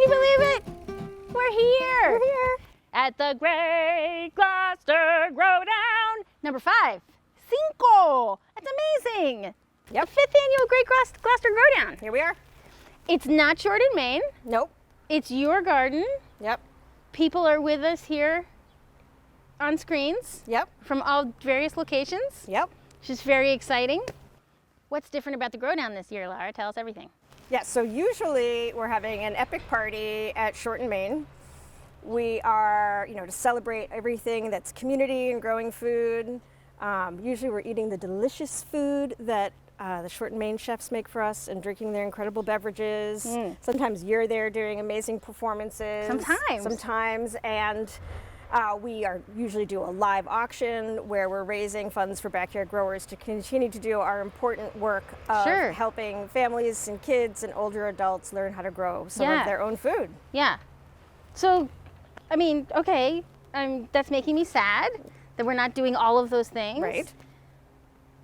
you believe it? We're here. We're here. At the Great Gloucester GrowDown. Number 5, Cinco. That's amazing. Yep. The 5th annual Great Gloucester GrowDown. Here we are. It's not short in Maine. Nope. It's your garden. Yep. People are with us here on screens. Yep. From all various locations. Yep. Which is very exciting. What's different about the GrowDown this year, Lara? Tell us everything. Yeah, so usually we're having an epic party at Shorten, Maine. We are, to celebrate everything that's community and growing food. Usually we're eating the delicious food that the Shorten, Maine chefs make for us and drinking their incredible beverages. Sometimes you're there doing amazing performances. Sometimes. And we usually do a live auction where we're raising funds for backyard growers to continue to do our important work of helping families and kids and older adults learn how to grow some of their own food. Yeah. So, okay, that's making me sad that we're not doing all of those things. Right.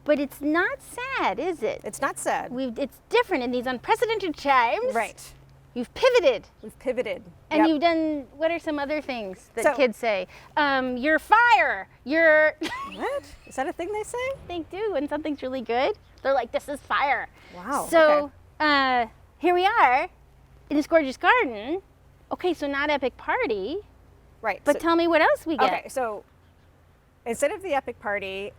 But it's not sad, is it? It's not sad. It's different in these unprecedented times. Right. You've pivoted. We've pivoted. And you've done, what are some other things that kids say? You're fire. You're... What? Is that a thing they say? They do. When something's really good, they're like, this is fire. Wow. So here we are in this gorgeous garden. Okay, so not epic party. Right. But tell me what else we get. Okay, so instead of the epic party,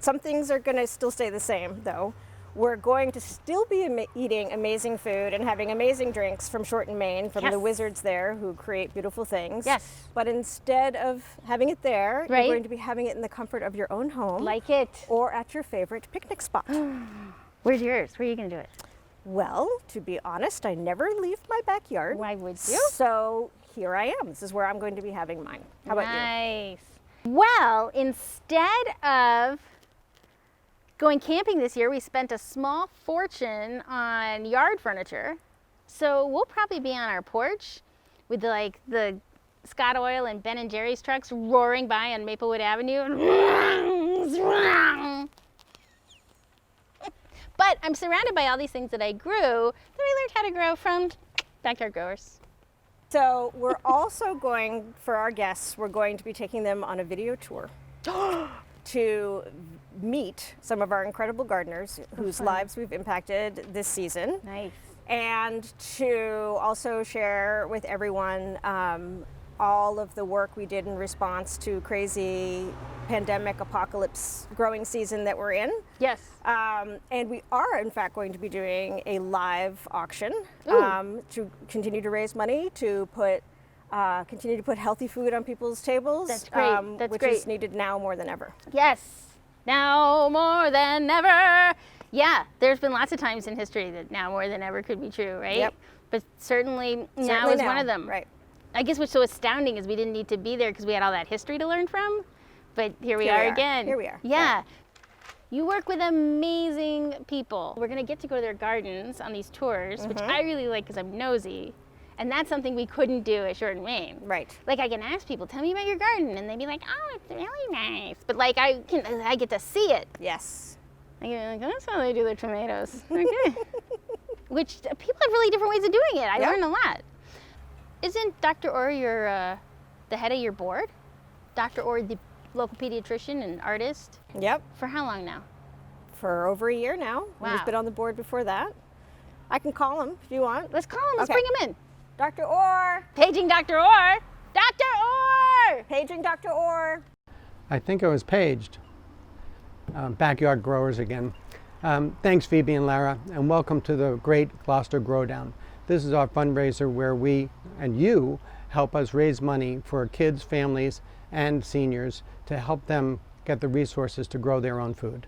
some things are going to still stay the same, though. We're going to still be eating amazing food and having amazing drinks from Shorten, Maine, from the wizards there who create beautiful things. Yes. But instead of having it there, you're going to be having it in the comfort of your own home. Like it. Or at your favorite picnic spot. Where's yours? Where are you going to do it? Well, to be honest, I never leave my backyard. Why would you? So here I am. This is where I'm going to be having mine. How about you? Nice. Well, instead of going camping this year, we spent a small fortune on yard furniture. So we'll probably be on our porch with the Scott Oil and Ben & Jerry's trucks roaring by on Maplewood Avenue. But I'm surrounded by all these things that I grew that I learned how to grow from backyard growers. So we're also going, for our guests, we're going to be taking them on a video tour to meet some of our incredible gardeners whose lives we've impacted this season. Nice. And to also share with everyone all of the work we did in response to crazy pandemic apocalypse growing season that we're in. Yes. And we are, in fact, going to be doing a live auction to continue to raise money to continue to put healthy food on people's tables. That's great. Which is needed now more than ever. Yes. Now more than ever. Yeah, there's been lots of times in history that now more than ever could be true, right? Yep. But certainly now is one of them. Right. I guess what's so astounding is we didn't need to be there because we had all that history to learn from. But here we are again. Here we are. Yeah. Right. You work with amazing people. We're going to get to go to their gardens on these tours, which I really like because I'm nosy. And that's something we couldn't do at Shorten, Maine. Right. Like I can ask people, tell me about your garden, and they'd be like, oh, it's really nice. But like I get to see it. Yes. I get like, that's how they do their tomatoes. Okay. Which people have really different ways of doing it. I learned a lot. Isn't Dr. Orr the head of your board? Dr. Orr, the local pediatrician and artist? Yep. For how long now? For over a year now. Wow. He's been on the board before that. I can call him if you want. Let's call him. Let's bring him in. Dr. Orr. Paging Dr. Orr. Dr. Orr! Paging Dr. Orr. I think I was paged. Backyard growers again. Thanks, Phoebe and Lara, and welcome to the Great Gloucester GrowDown. This is our fundraiser where we and you help us raise money for kids, families, and seniors to help them get the resources to grow their own food.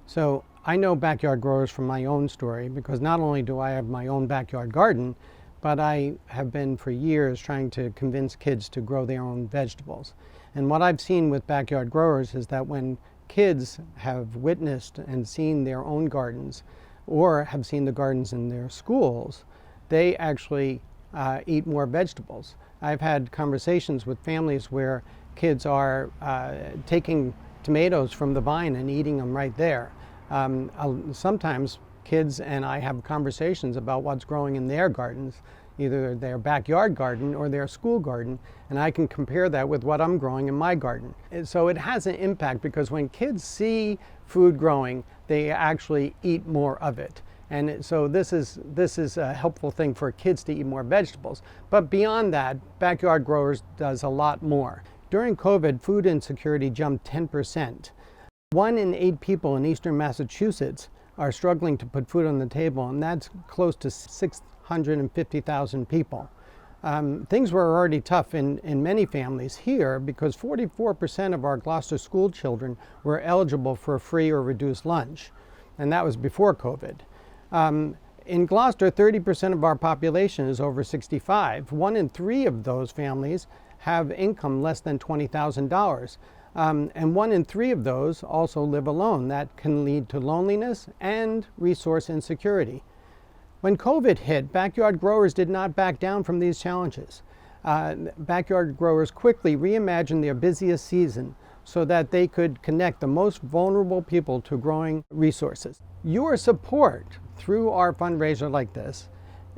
So I know backyard growers from my own story because not only do I have my own backyard garden, but I have been for years trying to convince kids to grow their own vegetables. And what I've seen with backyard growers is that when kids have witnessed and seen their own gardens or have seen the gardens in their schools, they actually eat more vegetables. I've had conversations with families where kids are taking tomatoes from the vine and eating them right there. Sometimes kids and I have conversations about what's growing in their gardens. either their backyard garden or their school garden, and I can compare that with what I'm growing in my garden. And so it has an impact, because when kids see food growing, they actually eat more of it. And so this is a helpful thing for kids to eat more vegetables. But beyond that, Backyard Growers does a lot more. During COVID, food insecurity jumped 10%. 1 in 8 people in eastern Massachusetts are struggling to put food on the table, and that's close to 650,000 people. Things were already tough in many families here, because 44% of our Gloucester school children were eligible for a free or reduced lunch, and that was before COVID. In Gloucester, 30% of our population is over 65. 1 in 3 of those families have income less than $20,000. And 1 in 3 of those also live alone. That can lead to loneliness and resource insecurity. When COVID hit, Backyard Growers did not back down from these challenges. Backyard Growers quickly reimagined their busiest season so that they could connect the most vulnerable people to growing resources. Your support through our fundraiser like this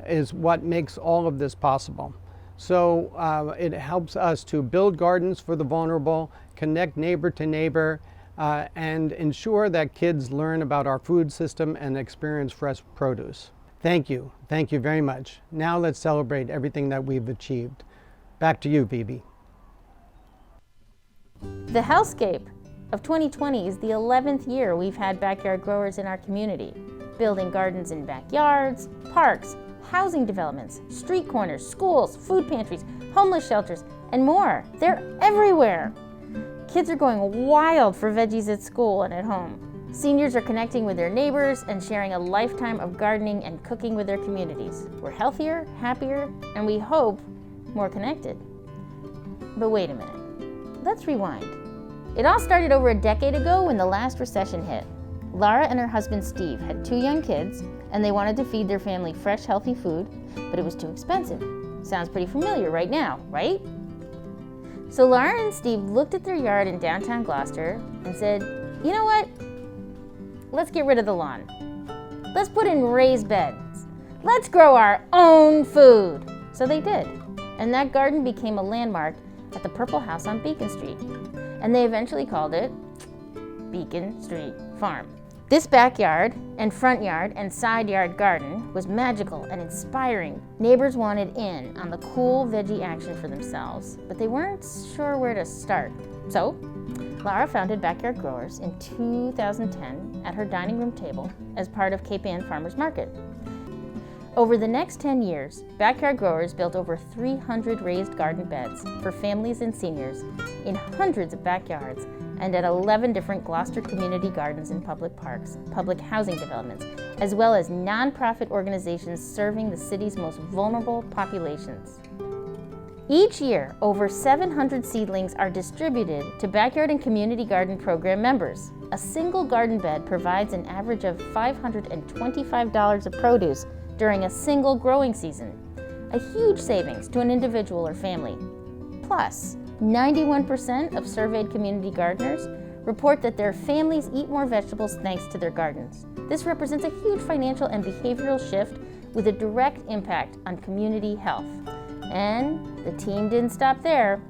is what makes all of this possible. So it helps us to build gardens for the vulnerable, connect neighbor to neighbor, and ensure that kids learn about our food system and experience fresh produce. Thank you. Thank you very much. Now let's celebrate everything that we've achieved. Back to you, Phoebe. The hellscape of 2020 is the 11th year we've had Backyard Growers in our community, building gardens in backyards, parks, housing developments, street corners, schools, food pantries, homeless shelters, and more. They're everywhere. Kids are going wild for veggies at school and at home. Seniors are connecting with their neighbors and sharing a lifetime of gardening and cooking with their communities. We're healthier, happier, and we hope more connected. But wait a minute. Let's rewind. It all started over a decade ago when the last recession hit. Lara and her husband Steve had 2 young kids, and they wanted to feed their family fresh, healthy food, but it was too expensive. Sounds pretty familiar right now, right? So Lara and Steve looked at their yard in downtown Gloucester and said, you know what? Let's get rid of the lawn. Let's put in raised beds. Let's grow our own food. So they did. And that garden became a landmark at the Purple House on Beacon Street. And they eventually called it Beacon Street Farm. This backyard and front yard and side yard garden was magical and inspiring. Neighbors wanted in on the cool veggie action for themselves, but they weren't sure where to start. So Lara founded Backyard Growers in 2010 at her dining room table as part of Cape Ann Farmers Market. Over the next 10 years, Backyard Growers built over 300 raised garden beds for families and seniors in hundreds of backyards and at 11 different Gloucester community gardens and public parks, public housing developments, as well as nonprofit organizations serving the city's most vulnerable populations. Each year, over 700 seedlings are distributed to Backyard and Community Garden Program members. A single garden bed provides an average of $525 of produce during a single growing season, a huge savings to an individual or family. Plus, 91% of surveyed community gardeners report that their families eat more vegetables thanks to their gardens. This represents a huge financial and behavioral shift with a direct impact on community health. And the team didn't stop there.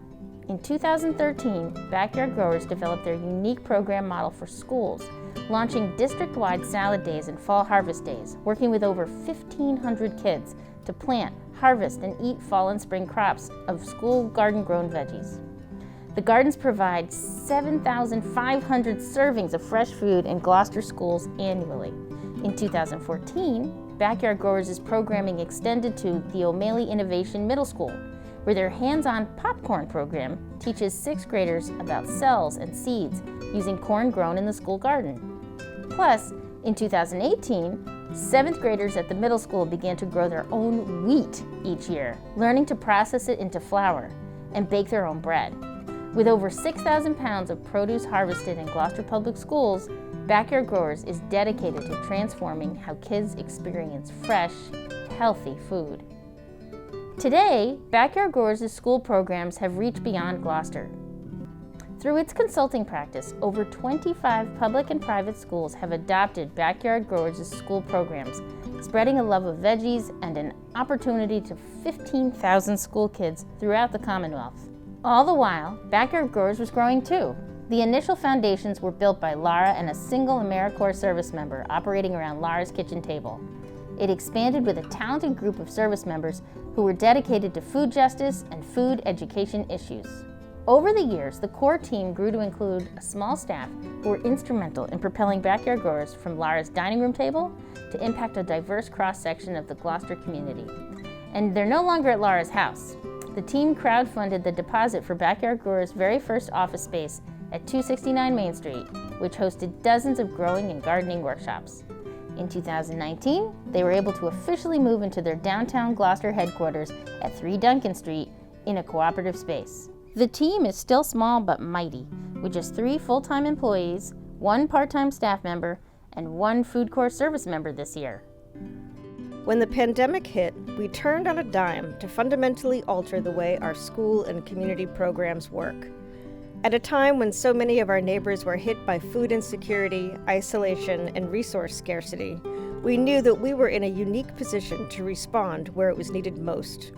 In 2013, Backyard Growers developed their unique program model for schools, launching district-wide salad days and fall harvest days, working with over 1,500 kids to plant, harvest, and eat fall and spring crops of school garden-grown veggies. The gardens provide 7,500 servings of fresh food in Gloucester schools annually. In 2014, Backyard Growers' programming extended to the O'Malley Innovation Middle School, where their hands-on popcorn program teaches 6th graders about cells and seeds using corn grown in the school garden. Plus, in 2018, 7th graders at the middle school began to grow their own wheat each year, learning to process it into flour and bake their own bread. With over 6,000 pounds of produce harvested in Gloucester Public Schools, Backyard Growers is dedicated to transforming how kids experience fresh, healthy food. Today, Backyard Growers' school programs have reached beyond Gloucester. Through its consulting practice, over 25 public and private schools have adopted Backyard Growers' school programs, spreading a love of veggies and an opportunity to 15,000 school kids throughout the Commonwealth. All the while, Backyard Growers was growing too. The initial foundations were built by Lara and a single AmeriCorps service member operating around Lara's kitchen table. It expanded with a talented group of service members who were dedicated to food justice and food education issues. Over the years, the core team grew to include a small staff who were instrumental in propelling Backyard Growers from Lara's dining room table to impact a diverse cross-section of the Gloucester community. And they're no longer at Lara's house. The team crowdfunded the deposit for Backyard Growers' very first office space at 269 Main Street, which hosted dozens of growing and gardening workshops. In 2019, they were able to officially move into their downtown Gloucester headquarters at 3 Duncan Street in a cooperative space. The team is still small but mighty, with just 3 full-time employees, 1 part-time staff member, and 1 food corps service member this year. When the pandemic hit, we turned on a dime to fundamentally alter the way our school and community programs work. At a time when so many of our neighbors were hit by food insecurity, isolation, and resource scarcity, we knew that we were in a unique position to respond where it was needed most.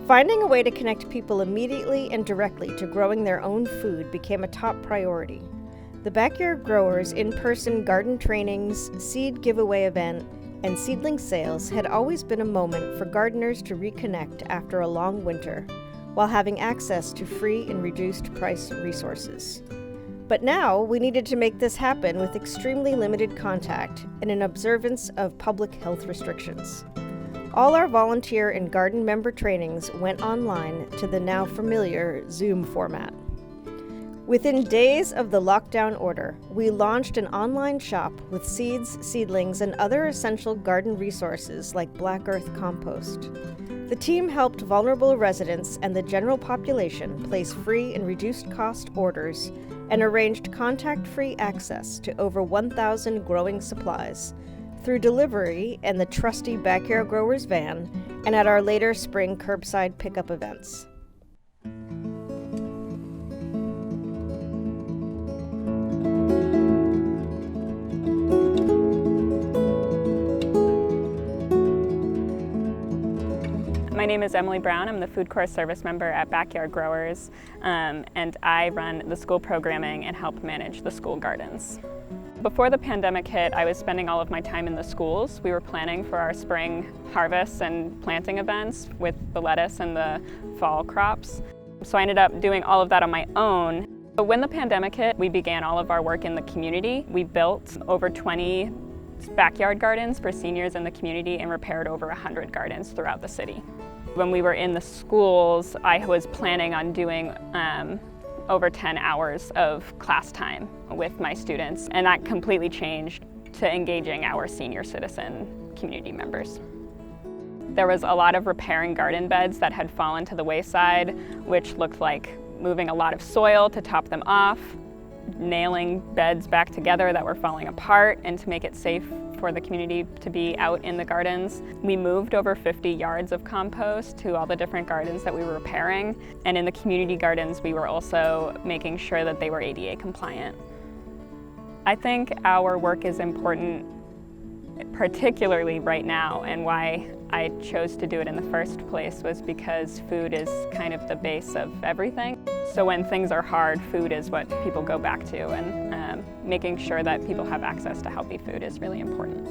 Finding a way to connect people immediately and directly to growing their own food became a top priority. The Backyard Growers in-person garden trainings, seed giveaway event, and seedling sales had always been a moment for gardeners to reconnect after a long winter, while having access to free and reduced price resources. But now we needed to make this happen with extremely limited contact and in observance of public health restrictions. All our volunteer and garden member trainings went online to the now familiar Zoom format. Within days of the lockdown order, we launched an online shop with seeds, seedlings, and other essential garden resources like black earth compost. The team helped vulnerable residents and the general population place free and reduced cost orders and arranged contact-free access to over 1,000 growing supplies through delivery and the trusty Backyard Growers van and at our later spring curbside pickup events. My name is Emily Brown. I'm the food corps service member at Backyard Growers, and I run the school programming and help manage the school gardens. Before the pandemic hit, I was spending all of my time in the schools. We were planning for our spring harvests and planting events with the lettuce and the fall crops. So I ended up doing all of that on my own. But when the pandemic hit, we began all of our work in the community. We built over 20 backyard gardens for seniors in the community and repaired over 100 gardens throughout the city. When we were in the schools, I was planning on doing over 10 hours of class time with my students, and that completely changed to engaging our senior citizen community members. There was a lot of repairing garden beds that had fallen to the wayside, which looked like moving a lot of soil to top them off, nailing beds back together that were falling apart, and to make it safe for the community to be out in the gardens. We moved over 50 yards of compost to all the different gardens that we were repairing. And in the community gardens, we were also making sure that they were ADA compliant. I think our work is important, particularly right now, and why I chose to do it in the first place was because food is kind of the base of everything. So when things are hard, food is what people go back to, and making sure that people have access to healthy food is really important.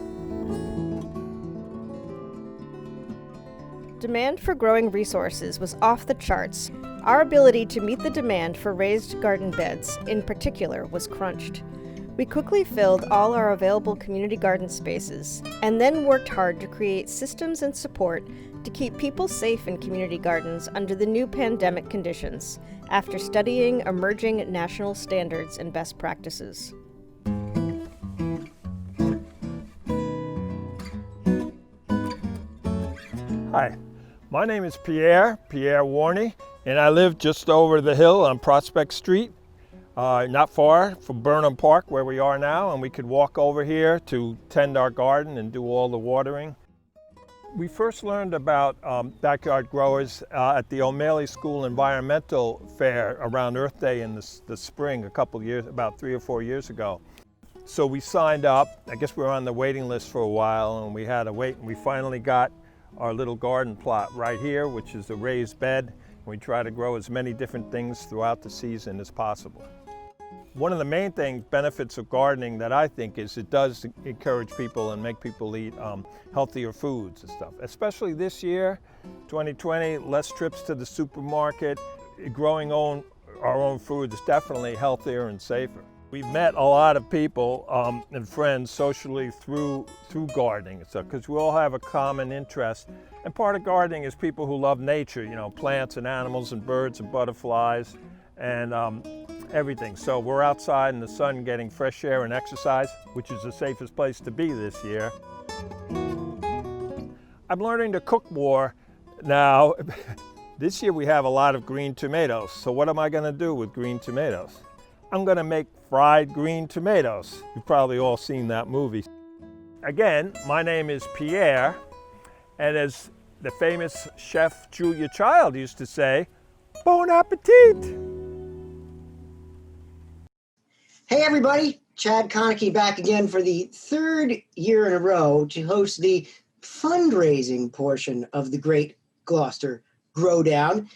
Demand for growing resources was off the charts. Our ability to meet the demand for raised garden beds, in particular, was crunched. We quickly filled all our available community garden spaces and then worked hard to create systems and support to keep people safe in community gardens under the new pandemic conditions after studying emerging national standards and best practices. Hi, my name is Pierre Warney, and I live just over the hill on Prospect Street. Not far from Burnham Park where we are now, and we could walk over here to tend our garden and do all the watering. We first learned about backyard growers at the O'Malley School Environmental Fair around Earth Day in the spring, about 3 or 4 years ago. So we signed up. I guess we were on the waiting list for a while, and we had to wait, and we finally got our little garden plot right here, which is a raised bed. We try to grow as many different things throughout the season as possible. One of the main benefits of gardening that I think is it does encourage people and make people eat healthier foods and stuff. Especially this year, 2020, less trips to the supermarket. Growing our own food is definitely healthier and safer. We've met a lot of people and friends socially through gardening and stuff, because we all have a common interest. And part of gardening is people who love nature, you know, plants and animals and birds and butterflies and everything. So we're outside in the sun getting fresh air and exercise, which is the safest place to be this year. I'm learning to cook more now. This year we have a lot of green tomatoes. So what am I going to do with green tomatoes? I'm going to make fried green tomatoes. You've probably all seen that movie. Again, my name is Pierre, and as the famous chef Julia Child used to say, bon appetit! Hey everybody, Chad Konecki back again for the third year in a row to host the fundraising portion of the Great Gloucester GrowDown.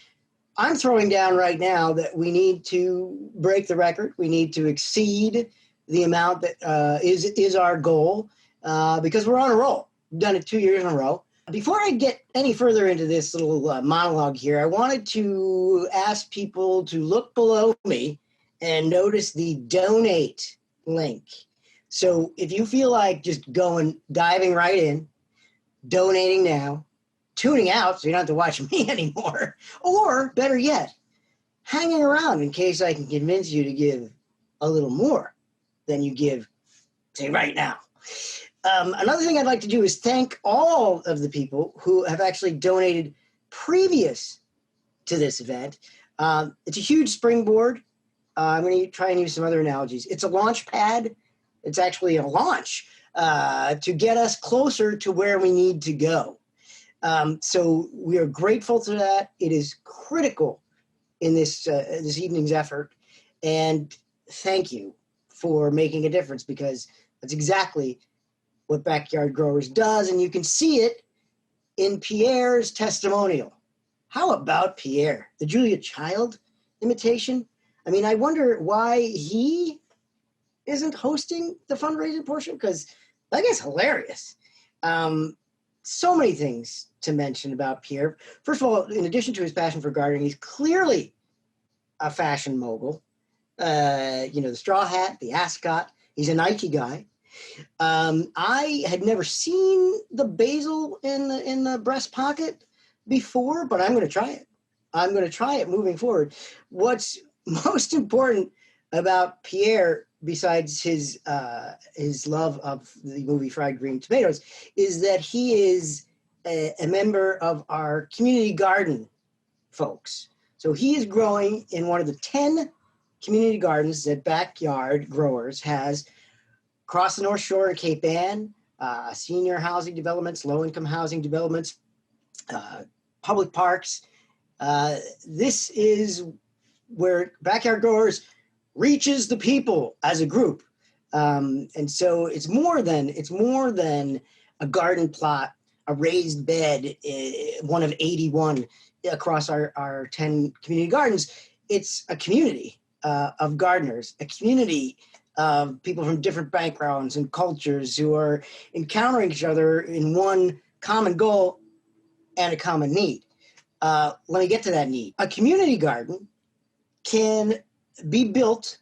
I'm throwing down right now that we need to break the record. We need to exceed the amount that is our goal because we're on a roll. We've done it 2 years in a row. Before I get any further into this little monologue here, I wanted to ask people to look below me and notice the donate link. So if you feel like just diving right in, donating now, tuning out so you don't have to watch me anymore, or better yet, hanging around in case I can convince you to give a little more than you give, say, right now. Another thing I'd like to do is thank all of the people who have actually donated previous to this event. It's a huge springboard. I'm going to try and use some other analogies. It's a launch pad. It's actually a launch to get us closer to where we need to go. So we are grateful to that. It is critical in this evening's effort. And thank you for making a difference, because that's exactly what Backyard Growers does. And you can see it in Pierre's testimonial. How about Pierre, the Julia Child imitation? I mean, I wonder why he isn't hosting the fundraising portion, because that guy's hilarious. So many things to mention about Pierre. First of all, in addition to his passion for gardening, he's clearly a fashion mogul. The straw hat, the ascot. He's a Nike guy. I had never seen the basil in the breast pocket before, but I'm going to try it. I'm going to try it moving forward. What's most important about Pierre, besides his love of the movie Fried Green Tomatoes, is that he is a member of our community garden folks. So he is growing in one of the 10 community gardens that Backyard Growers has across the North Shore and Cape Ann, senior housing developments, low-income housing developments, public parks. This is where Backyard Growers reaches the people as a group. And so it's more than a garden plot, a raised bed, one of 81 across our 10 community gardens. It's a community of gardeners, a community of people from different backgrounds and cultures who are encountering each other in one common goal and a common need. Let me get to that need. A community garden can be built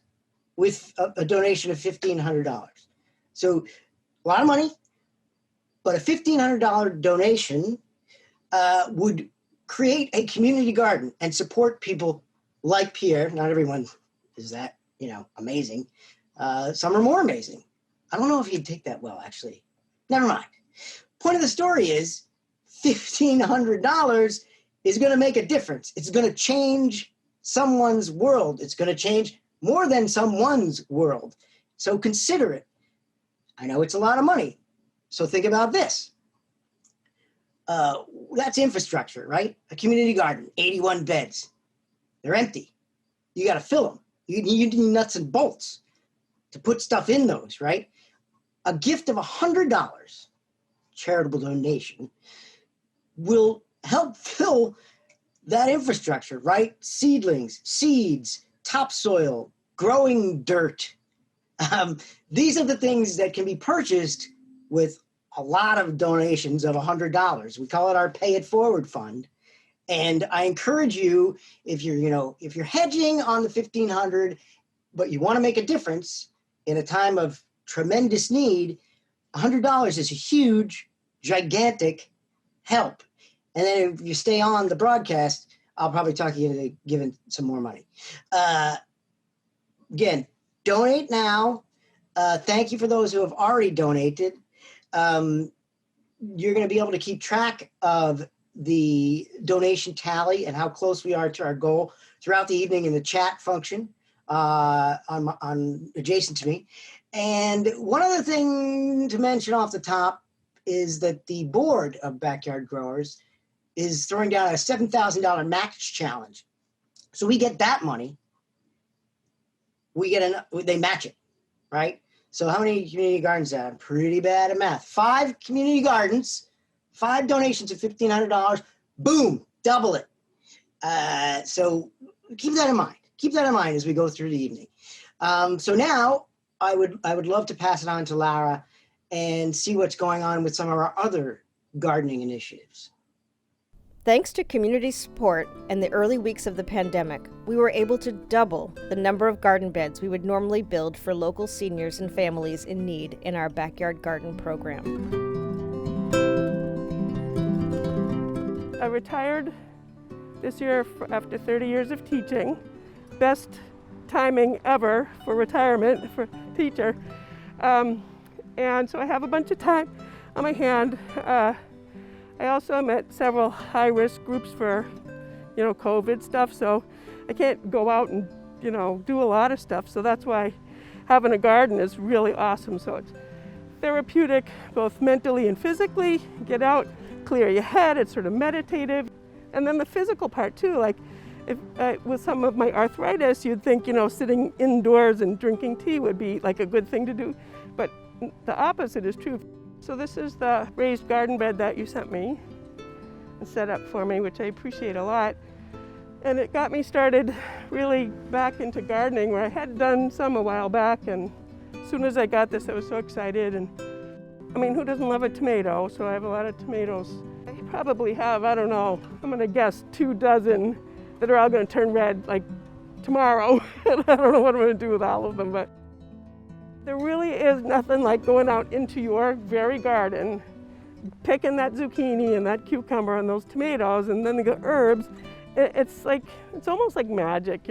with a donation of $1,500. So a lot of money, but a $1,500 donation would create a community garden and support people like Pierre. Not everyone is that, amazing. Some are more amazing. I don't know if he'd take that well, actually. Never mind. Point of the story is $1,500 is going to make a difference. It's going to change someone's world. It's going to change more than someone's world. So consider it. I know it's a lot of money. So think about this. That's infrastructure, right? A community garden, 81 beds. They're empty. You got to fill them. You need nuts and bolts to put stuff in those, right? A gift of $100, charitable donation, will help fill that infrastructure, right? Seedlings, seeds, topsoil, growing dirt. These are the things that can be purchased with a lot of donations of $100. We call it our Pay It Forward Fund. And I encourage you, if you're hedging on the 1,500, but you want to make a difference in a time of tremendous need, $100 is a huge, gigantic help. And then if you stay on the broadcast, I'll probably talk you into giving some more money. Again, donate now. Thank you for those who have already donated. You're going to be able to keep track of the donation tally and how close we are to our goal throughout the evening in the chat function on adjacent to me. And one other thing to mention off the top is that the board of Backyard Growers is throwing down a $7,000 match challenge. So we get that money. They match it, right? So how many community gardens are that? I'm pretty bad at math. 5 community gardens, 5 donations of $1,500, boom, double it. So keep that in mind. Keep that in mind as we go through the evening. So now I would love to pass it on to Lara and see what's going on with some of our other gardening initiatives. Thanks to community support and the early weeks of the pandemic, we were able to double the number of garden beds we would normally build for local seniors and families in need in our backyard garden program. I retired this year after 30 years of teaching. Best timing ever for retirement for a teacher. And so I have a bunch of time on my hand. I also am at several high-risk groups for, COVID stuff, so I can't go out and, do a lot of stuff. So that's why having a garden is really awesome. So it's therapeutic, both mentally and physically. Get out, clear your head, it's sort of meditative. And then the physical part too, like with some of my arthritis, you'd think, sitting indoors and drinking tea would be like a good thing to do, but the opposite is true. So this is the raised garden bed that you sent me and set up for me, which I appreciate a lot. And it got me started really back into gardening, where I had done some a while back, and as soon as I got this, I was so excited. And I mean, who doesn't love a tomato? So I have a lot of tomatoes. I probably have, I don't know, I'm gonna guess 2 dozen that are all gonna turn red like tomorrow. And I don't know what I'm gonna do with all of them, but there really is nothing like going out into your very garden, picking that zucchini and that cucumber and those tomatoes and then the herbs. It's almost like magic,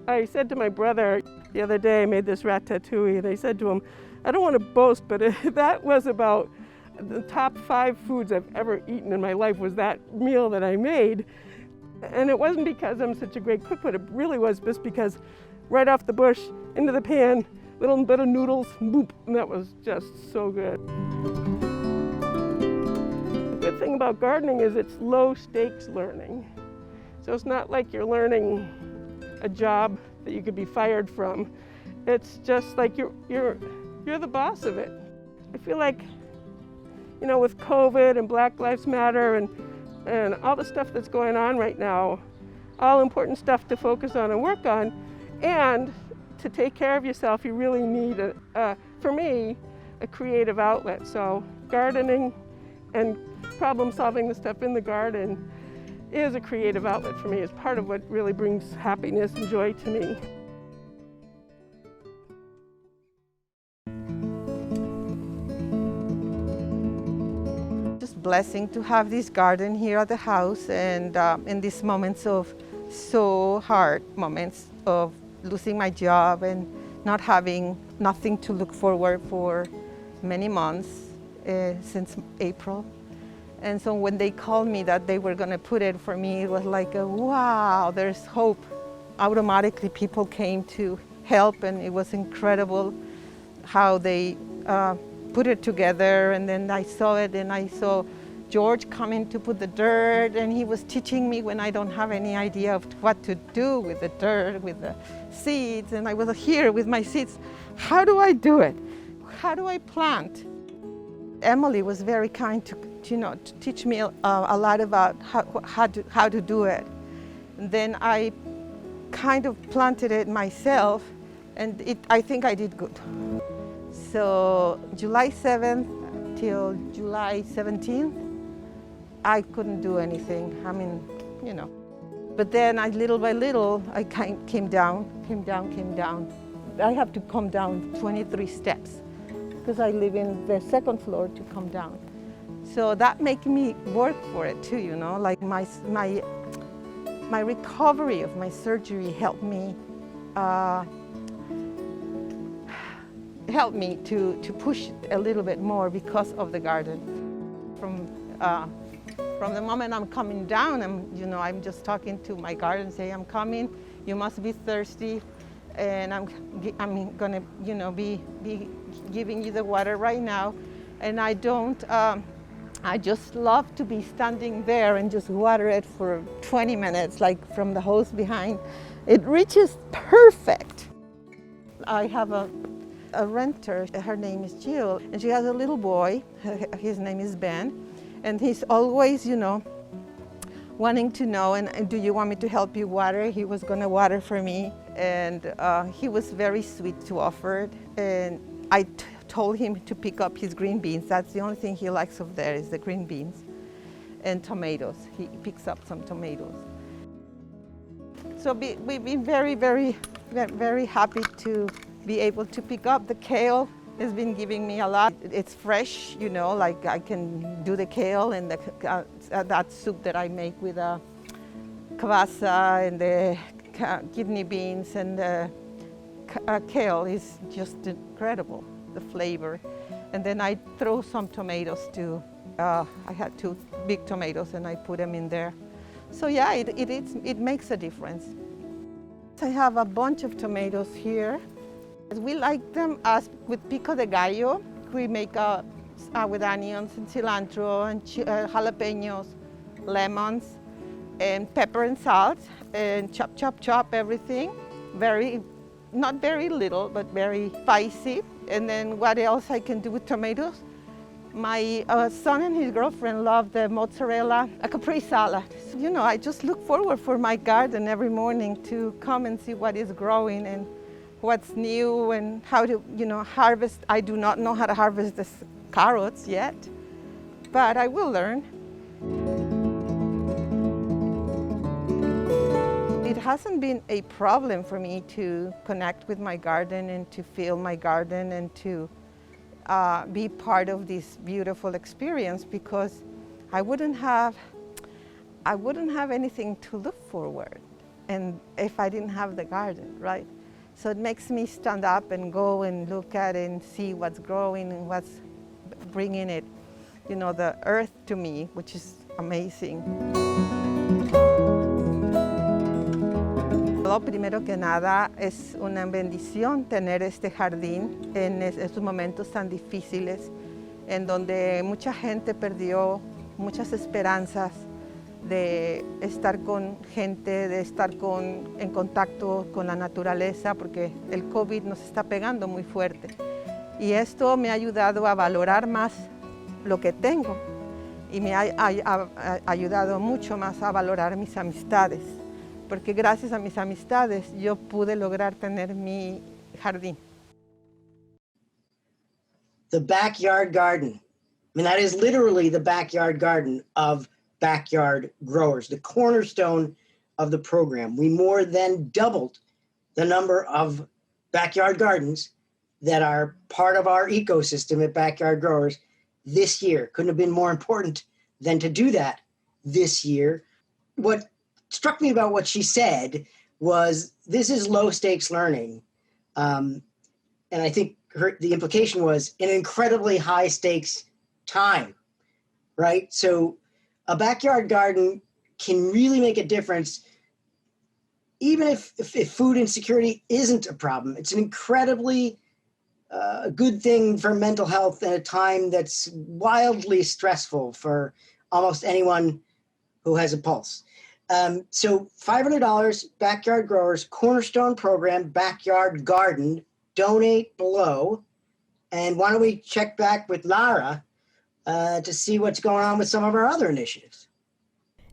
I said to my brother the other day, I made this ratatouille, and I said to him, I don't want to boast, but that was about the top 5 foods I've ever eaten in my life, was that meal that I made. And it wasn't because I'm such a great cook, but it really was just because right off the bush, into the pan, little bit of noodles, boop, and that was just so good. The good thing about gardening is it's low stakes learning. So it's not like you're learning a job that you could be fired from. It's just like you're the boss of it. I feel like, with COVID and Black Lives Matter and all the stuff that's going on right now, all important stuff to focus on and work on, and to take care of yourself, you really need, for me, a creative outlet. So gardening and problem solving the stuff in the garden is a creative outlet for me. It's part of what really brings happiness and joy to me. Just blessing to have this garden here at the house, and in these moments of so hard moments of losing my job and not having nothing to look forward for many months since April. And so when they called me that they were going to put it for me, it was like, wow, there's hope. Automatically people came to help, and it was incredible how they put it together. And then I saw it, and I saw George coming to put the dirt, and he was teaching me when I don't have any idea of what to do with the dirt, with the seeds, and I was here with my seeds. How do I do it? How do I plant? Emily was very kind to teach me a lot about how to do it. And then I kind of planted it myself, and I think I did good. So July 7th till July 17th, I couldn't do anything. I mean, But then little by little, I came down. I have to come down 23 steps because I live in the second floor to come down. So that makes me work for it too, like my recovery of my surgery helped me to push a little bit more because of the garden. From the moment I'm coming down, I'm just talking to my garden, say, I'm coming, you must be thirsty, and I'm gonna, be giving you the water right now. And I don't, I just love to be standing there and just water it for 20 minutes, like from the hose behind. It reaches perfect. I have a renter, her name is Jill, and she has a little boy, his name is Ben, and he's always, wanting to know, and do you want me to help you water? He was gonna water for me, and he was very sweet to offer it, and I told him to pick up his green beans. That's the only thing he likes over there is the green beans and tomatoes. He picks up some tomatoes. So we've been very, very, very happy to be able to pick up the kale. It's been giving me a lot. It's fresh, like I can do the kale and that soup that I make with kavasa and the kidney beans and the kale is just incredible, the flavor. And then I throw some tomatoes too. I had 2 big tomatoes and I put them in there. So yeah, it makes a difference. I have a bunch of tomatoes here. We like them as with pico de gallo. We make with onions and cilantro and jalapenos, lemons, and pepper and salt, and chop everything. Not very little, but very spicy. And then what else I can do with tomatoes? My son and his girlfriend love the mozzarella, a capri salad. I just look forward for my garden every morning to come and see what is growing and what's new and how to, harvest. I do not know how to harvest the carrots yet, but I will learn. It hasn't been a problem for me to connect with my garden and to feel my garden and to be part of this beautiful experience, because I wouldn't have anything to look forward, and if I didn't have the garden, right? So it makes me stand up and go and look at it and see what's growing and what's bringing it, the earth to me, which is amazing. Primero que nada, es una bendición tener este jardín en estos momentos tan difíciles, en donde mucha gente perdió muchas esperanzas de estar con gente, de estar en contacto con la naturaleza, porque el COVID nos está pegando muy fuerte. Y esto me ha ayudado a valorar más lo que tengo y me ha ayudado mucho más a valorar mis amistades, porque gracias a mis amistades yo pude lograr tener mi jardín. The backyard garden. That is literally the backyard garden of Backyard Growers, the cornerstone of the program. We more than doubled the number of backyard gardens that are part of our ecosystem at Backyard Growers this year. Couldn't have been more important than to do that this year. What struck me about what she said was this is low stakes learning. And I think the implication was an incredibly high stakes time, right? So a backyard garden can really make a difference, even if food insecurity isn't a problem. It's an incredibly good thing for mental health at a time that's wildly stressful for almost anyone who has a pulse. So $500, Backyard Growers, Cornerstone Program, Backyard Garden, donate below. And why don't we check back with Lara to see what's going on with some of our other initiatives.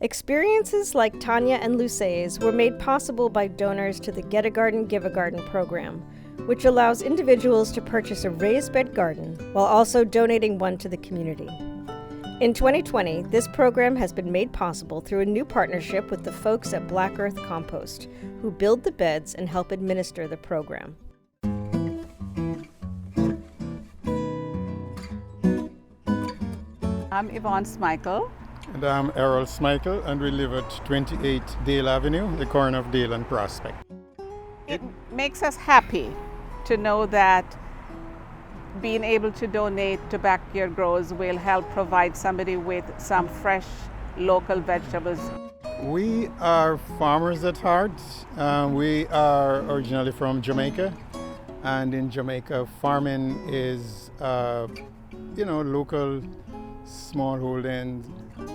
Experiences like Tanya and Lucé's were made possible by donors to the Get a Garden, Give a Garden program, which allows individuals to purchase a raised bed garden while also donating one to the community. In 2020, this program has been made possible through a new partnership with the folks at Black Earth Compost, who build the beds and help administer the program. I'm Yvonne Smichael. And I'm Errol Smichael, and we live at 28 Dale Avenue, the corner of Dale and Prospect. It makes us happy to know that being able to donate to Backyard Growers will help provide somebody with some fresh local vegetables. We are farmers at heart. We are originally from Jamaica, and in Jamaica, farming is, local small holdings,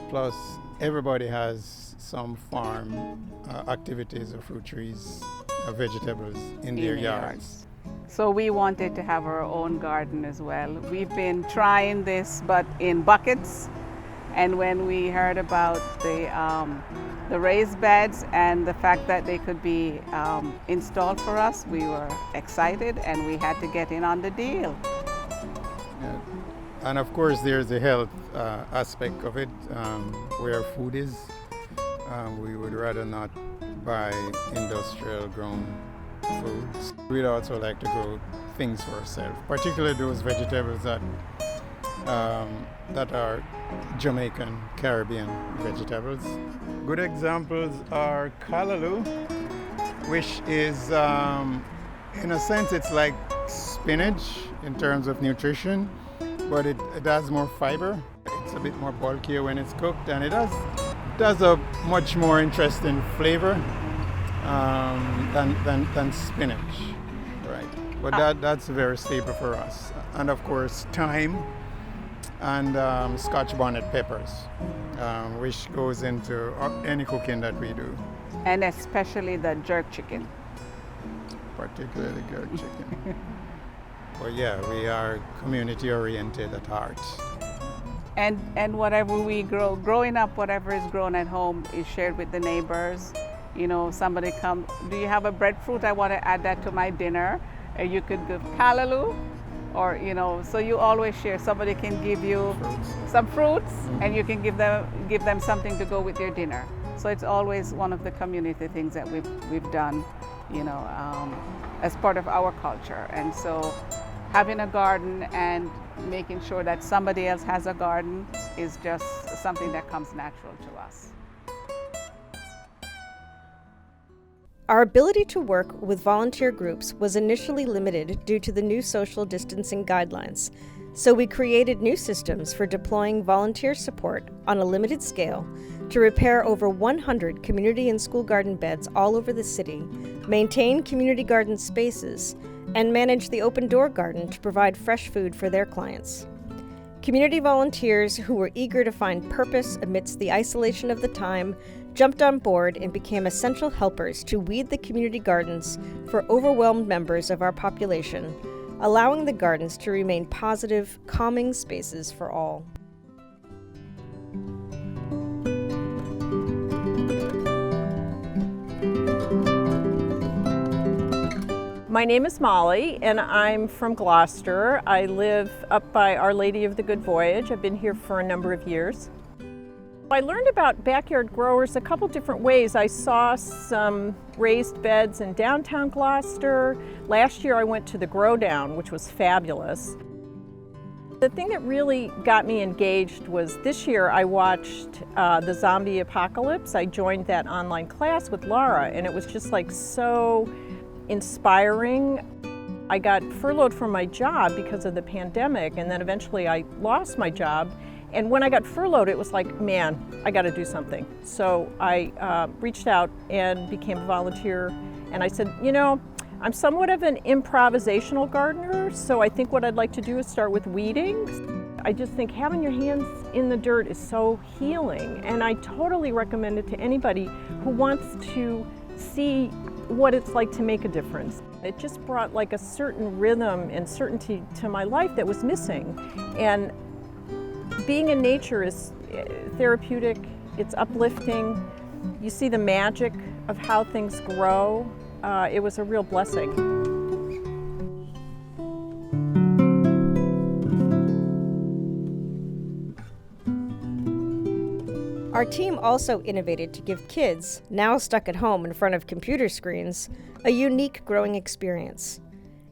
plus everybody has some farm activities or fruit trees or vegetables in their yards. So we wanted to have our own garden as well. We've been trying this, but in buckets. And when we heard about the raised beds and the fact that they could be installed for us, we were excited and we had to get in on the deal. Yeah. And of course, there's the health aspect of it, where food is. We would rather not buy industrial grown foods. We'd also like to grow things for ourselves, particularly those vegetables that are Jamaican, Caribbean vegetables. Good examples are callaloo, which is, in a sense, it's like spinach in terms of nutrition, but it has more fiber. It's a bit more bulkier when it's cooked, and it does a much more interesting flavor than spinach, right? But that's very staple for us. And of course, thyme and Scotch bonnet peppers, which goes into any cooking that we do. And especially the jerk chicken. Particularly jerk chicken. Well, yeah, we are community oriented at heart. And whatever we grow, growing up, whatever is grown at home is shared with the neighbors. You know, somebody come, do you have a breadfruit? I want to add that to my dinner. You could give callaloo, or, so you always share. Somebody can give you some fruits, and you can give them something to go with your dinner. So it's always one of the community things that we've done, as part of our culture. And so having a garden and making sure that somebody else has a garden is just something that comes natural to us. Our ability to work with volunteer groups was initially limited due to the new social distancing guidelines, so we created new systems for deploying volunteer support on a limited scale to repair over 100 community and school garden beds all over the city, maintain community garden spaces, and manage the open door garden to provide fresh food for their clients. Community volunteers who were eager to find purpose amidst the isolation of the time jumped on board and became essential helpers to weed the community gardens for overwhelmed members of our population, allowing the gardens to remain positive, calming spaces for all. My name is Molly, and I'm from Gloucester. I live up by Our Lady of the Good Voyage. I've been here for a number of years. I learned about Backyard Growers a couple different ways. I saw some raised beds in downtown Gloucester. Last year I went to the GrowDown, which was fabulous. The thing that really got me engaged was this year I watched the zombie apocalypse. I joined that online class with Lara, and it was just like so inspiring. I got furloughed from my job because of the pandemic, and then eventually I lost my job. And when I got furloughed, it was like, man, I got to do something. So I reached out and became a volunteer. And I said, I'm somewhat of an improvisational gardener, so I think what I'd like to do is start with weeding. I just think having your hands in the dirt is so healing, and I totally recommend it to anybody who wants to see what it's like to make a difference. It just brought like a certain rhythm and certainty to my life that was missing. And being in nature is therapeutic, it's uplifting. You see the magic of how things grow. It was a real blessing. Our team also innovated to give kids, now stuck at home in front of computer screens, a unique growing experience.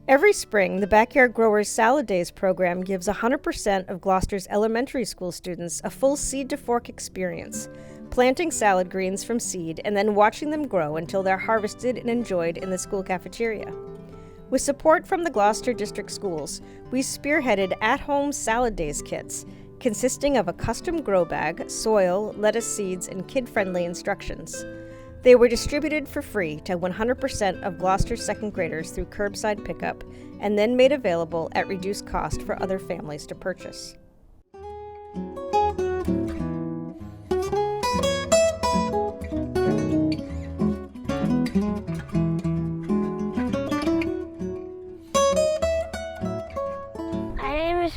Every spring, the Backyard Growers Salad Days program gives 100% of Gloucester's elementary school students a full seed-to-fork experience, planting salad greens from seed and then watching them grow until they're harvested and enjoyed in the school cafeteria. With support from the Gloucester District Schools, we spearheaded at-home Salad Days kits, consisting of a custom grow bag, soil, lettuce seeds, and kid-friendly instructions. They were distributed for free to 100% of Gloucester's second graders through curbside pickup, and then made available at reduced cost for other families to purchase.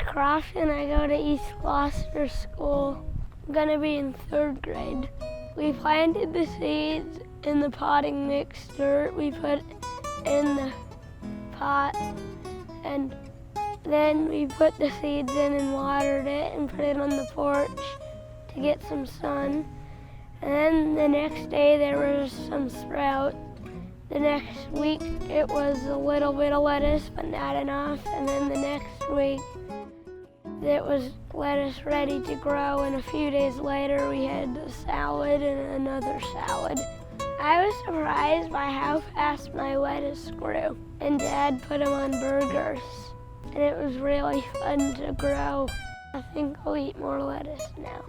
Croft and I go to East Gloucester School. I'm gonna be in 3rd grade. We planted the seeds in the potting mix dirt we put in the pot, and then we put the seeds in and watered it and put it on the porch to get some sun. And then the next day there was some sprout. The next week it was a little bit of lettuce, but not enough. And then the next week it was lettuce ready to grow, and a few days later we had a salad and another salad. I was surprised by how fast my lettuce grew, and Dad put them on burgers, and it was really fun to grow. I think I'll eat more lettuce now.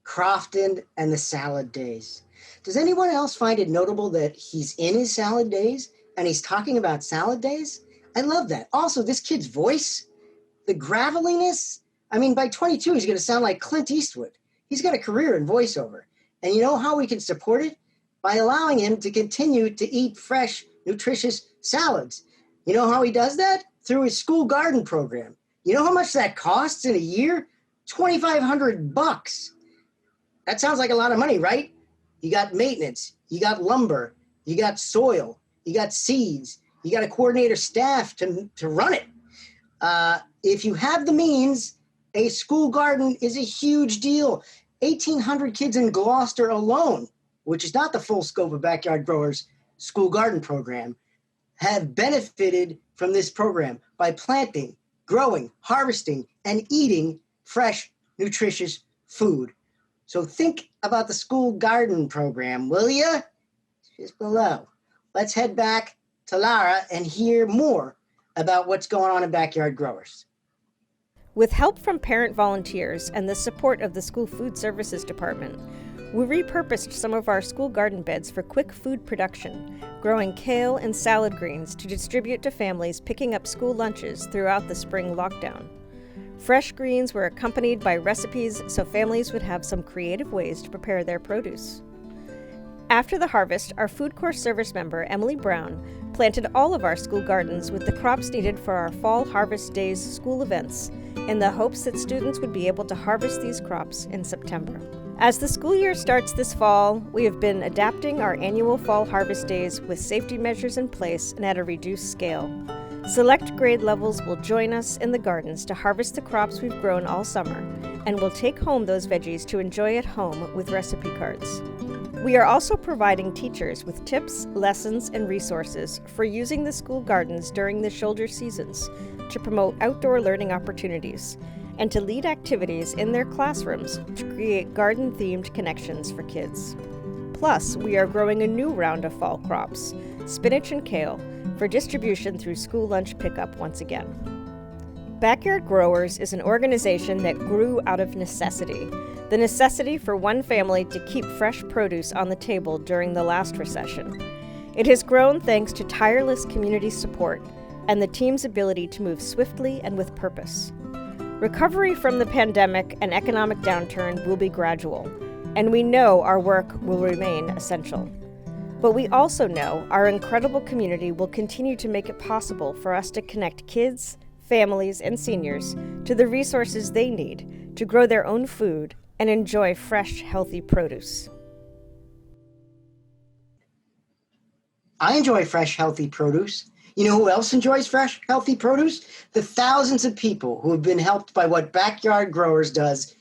Crofton and the Salad Days. Does anyone else find it notable that he's in his salad days and he's talking about salad days? I love that. Also, this kid's voice, the graveliness. I mean, by 22, he's going to sound like Clint Eastwood. He's got a career in voiceover. And you know how we can support it? By allowing him to continue to eat fresh, nutritious salads. You know how he does that? Through his school garden program. You know how much that costs in a year? $2,500. That sounds like a lot of money, right? You got maintenance, you got lumber, you got soil, you got seeds, you got a coordinator staff to run it. If you have the means, a school garden is a huge deal. 1,800 kids in Gloucester alone, which is not the full scope of Backyard Growers' school garden program, have benefited from this program by planting, growing, harvesting, and eating fresh, nutritious food. So think about the school garden program, will you? Just below. Let's head back to Lara and hear more about what's going on in Backyard Growers. With help from parent volunteers and the support of the School Food Services Department, we repurposed some of our school garden beds for quick food production, growing kale and salad greens to distribute to families picking up school lunches throughout the spring lockdown. Fresh greens were accompanied by recipes so families would have some creative ways to prepare their produce. After the harvest, our food course service member, Emily Brown, planted all of our school gardens with the crops needed for our Fall Harvest Days school events, in the hopes that students would be able to harvest these crops in September. As the school year starts this fall, we have been adapting our annual Fall Harvest Days with safety measures in place and at a reduced scale. Select grade levels will join us in the gardens to harvest the crops we've grown all summer, and will take home those veggies to enjoy at home with recipe cards. We are also providing teachers with tips, lessons, and resources for using the school gardens during the shoulder seasons to promote outdoor learning opportunities and to lead activities in their classrooms to create garden-themed connections for kids. Plus, we are growing a new round of fall crops, spinach and kale, for distribution through school lunch pickup once again. Backyard Growers is an organization that grew out of necessity. The necessity for one family to keep fresh produce on the table during the last recession. It has grown thanks to tireless community support and the team's ability to move swiftly and with purpose. Recovery from the pandemic and economic downturn will be gradual, and we know our work will remain essential. But we also know our incredible community will continue to make it possible for us to connect kids, families, and seniors to the resources they need to grow their own food and enjoy fresh, healthy produce. I enjoy fresh, healthy produce. You know who else enjoys fresh, healthy produce? The thousands of people who have been helped by what Backyard Growers does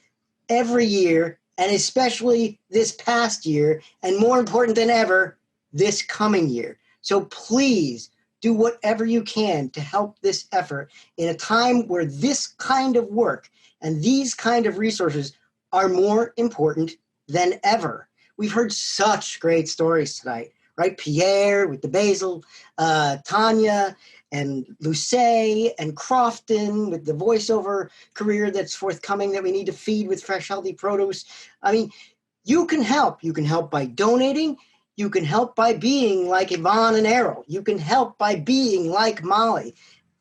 every year, and especially this past year, and more important than ever, this coming year. So please do whatever you can to help this effort in a time where this kind of work and these kind of resources are more important than ever. We've heard such great stories tonight, right? Pierre with the basil, Tanya and Luce and Crofton with the voiceover career that's forthcoming that we need to feed with fresh, healthy produce. I mean, you can help. You can help by donating. You can help by being like Yvonne and Errol. You can help by being like Molly.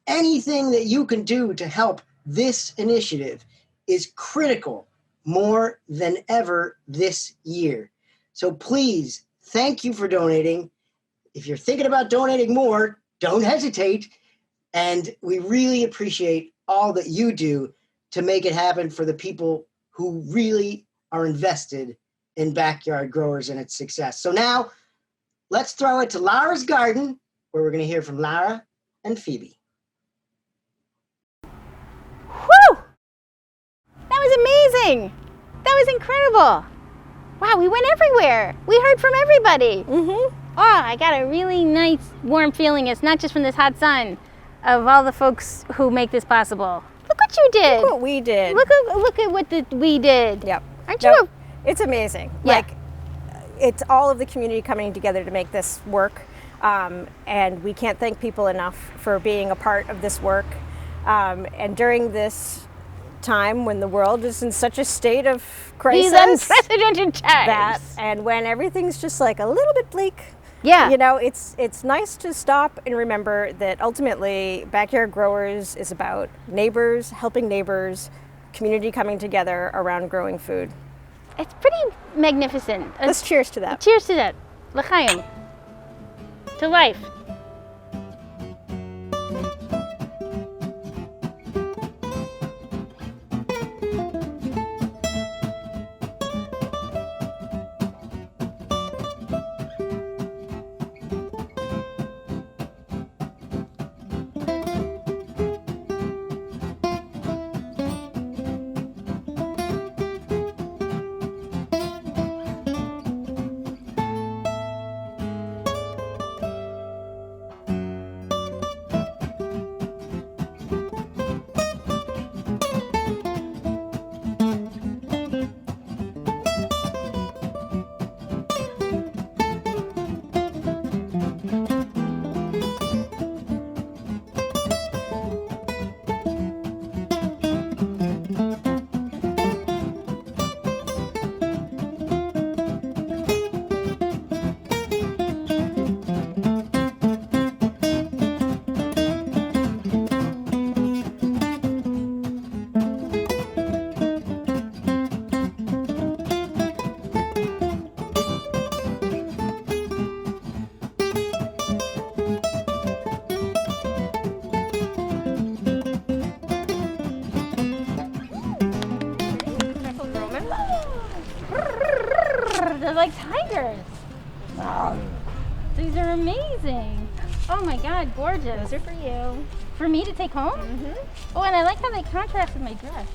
Anything that you can do to help this initiative is critical more than ever this year. So please, thank you for donating. If you're thinking about donating more, don't hesitate. And we really appreciate all that you do to make it happen for the people who really are invested in Backyard Growers and its success. So now, let's throw it to Lara's garden, where we're going to hear from Lara and Phoebe. Whew! That was amazing! That was incredible! Wow, we went everywhere. We heard from everybody. Oh, I got a really nice warm feeling. It's not just from this hot sun, of all the folks who make this possible. Look what you did. Look what we did. Look at what we did. Yep. Aren't you? It's amazing. Yeah. Like, it's all of the community coming together to make this work. And we can't thank people enough for being a part of this work. And during this time when the world is in such a state of crisis. These unprecedented times. And when everything's just like a little bit bleak. Yeah. You know, it's nice to stop and remember that ultimately Backyard Growers is about neighbors, helping neighbors, community coming together around growing food. It's pretty magnificent. Let's cheers to that. Cheers to that. L'chaim. To life. They're like tigers. These are amazing. Oh my God, gorgeous. Those are for you. For me to take home? Oh, and I like how they contrast with my dress.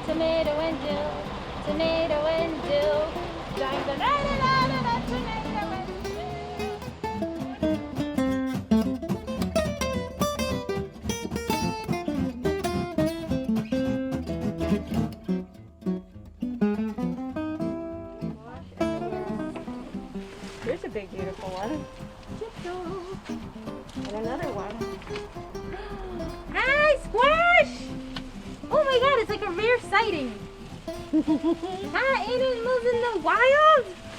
Tomato and dill, tomato and dill. Da-da-da-da-da-da, tomato and dill. my god, it's like a rare sighting. Animals in the wild?